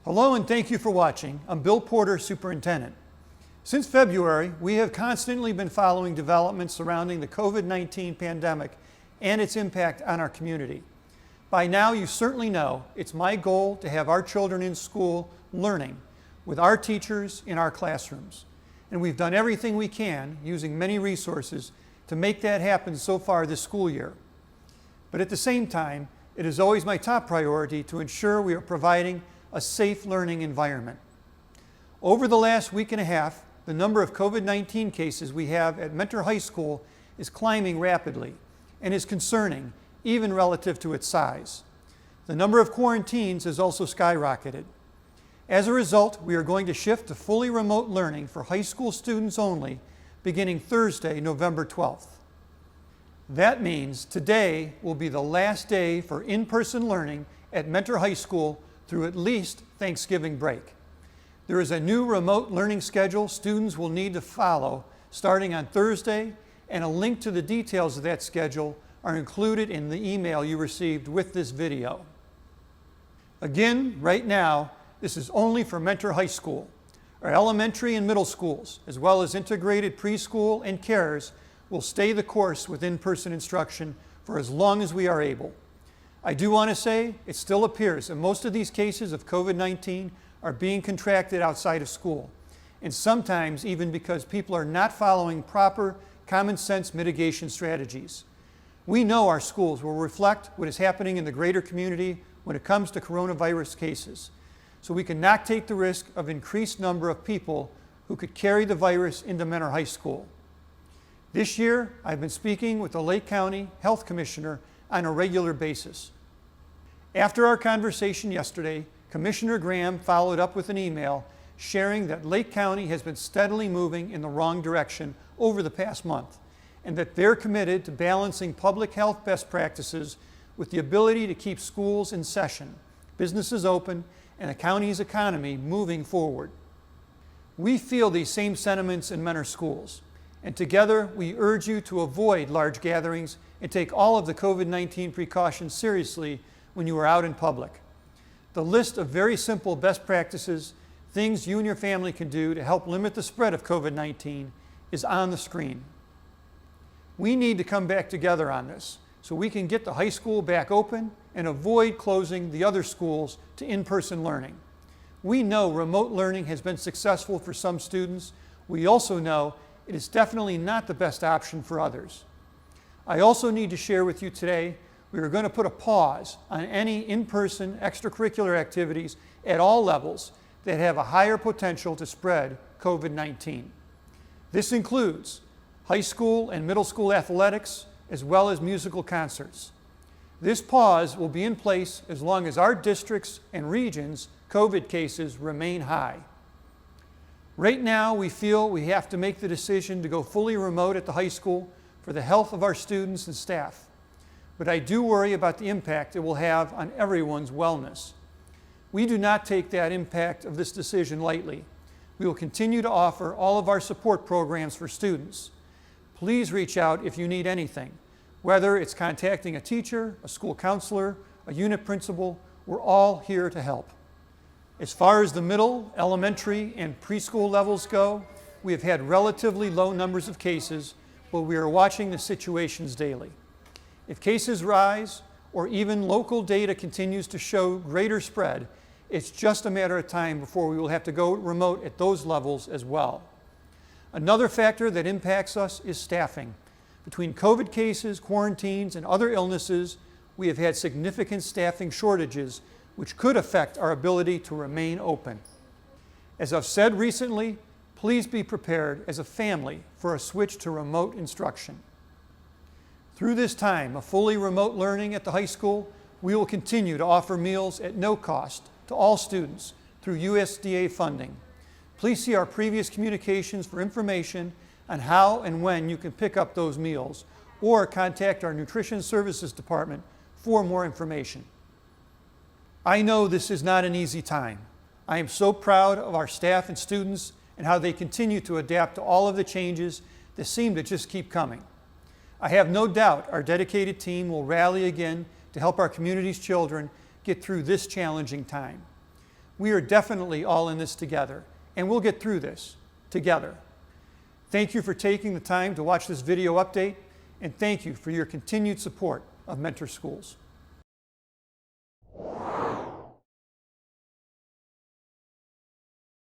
Hello and thank you for watching. I'm Bill Porter, Superintendent. Since February, we have constantly been following developments surrounding the COVID-19 pandemic and its impact on our community. By now, you certainly know it's my goal to have our children in school learning with our teachers in our classrooms. And we've done everything we can, using many resources, to make that happen so far this school year. But at the same time, it is always my top priority to ensure we are providing a safe learning environment. Over the last week and a half, the number of COVID-19 cases we have at Mentor High School is climbing rapidly and is concerning, even relative to its size. The number of quarantines has also skyrocketed. As a result, we are going to shift to fully remote learning for high school students only, beginning Thursday, November 12th. That means today will be the last day for in-person learning at Mentor High School through at least Thanksgiving break. There is a new remote learning schedule students will need to follow starting on Thursday, and a link to the details of that schedule are included in the email you received with this video. Again, right now, this is only for Mentor High School. Our elementary and middle schools, as well as integrated preschool and cares, will stay the course with in-person instruction for as long as we are able. I do want to say it still appears that most of these cases of COVID-19 are being contracted outside of school, and sometimes even because people are not following proper common sense mitigation strategies. We know our schools will reflect what is happening in the greater community when it comes to coronavirus cases, so we cannot take the risk of increased number of people who could carry the virus into Mentor High School. This year, I've been speaking with the Lake County Health Commissioner on a regular basis. After our conversation yesterday, Commissioner Graham followed up with an email sharing that Lake County has been steadily moving in the wrong direction over the past month, and that they're committed to balancing public health best practices with the ability to keep schools in session, businesses open, and the county's economy moving forward. We feel these same sentiments in Mentor schools, and together we urge you to avoid large gatherings and take all of the COVID-19 precautions seriously when you are out in public. The list of very simple best practices, things you and your family can do to help limit the spread of COVID-19, is on the screen. We need to come back together on this so we can get the high school back open and avoid closing the other schools to in-person learning. We know remote learning has been successful for some students. We also know it is definitely not the best option for others. I also need to share with you today we are going to put a pause on any in-person extracurricular activities at all levels that have a higher potential to spread COVID-19. This includes high school and middle school athletics, as well as musical concerts. This pause will be in place as long as our districts and regions' COVID cases remain high. Right now, we feel we have to make the decision to go fully remote at the high school for the health of our students and staff. But I do worry about the impact it will have on everyone's wellness. We do not take that impact of this decision lightly. We will continue to offer all of our support programs for students. Please reach out if you need anything, whether it's contacting a teacher, a school counselor, a unit principal. We're all here to help. As far as the middle, elementary, and preschool levels go, we have had relatively low numbers of cases, but we are watching the situations daily. If cases rise, or even local data continues to show greater spread, it's just a matter of time before we will have to go remote at those levels as well. Another factor that impacts us is staffing. Between COVID cases, quarantines, and other illnesses, we have had significant staffing shortages, which could affect our ability to remain open. As I've said recently, please be prepared as a family for a switch to remote instruction. Through this time of fully remote learning at the high school, we will continue to offer meals at no cost to all students through USDA funding. Please see our previous communications for information on how and when you can pick up those meals, or contact our Nutrition Services Department for more information. I know this is not an easy time. I am so proud of our staff and students and how they continue to adapt to all of the changes that seem to just keep coming. I have no doubt our dedicated team will rally again to help our community's children get through this challenging time. We are definitely all in this together, and we'll get through this together. Thank you for taking the time to watch this video update, and thank you for your continued support of Mentor Schools.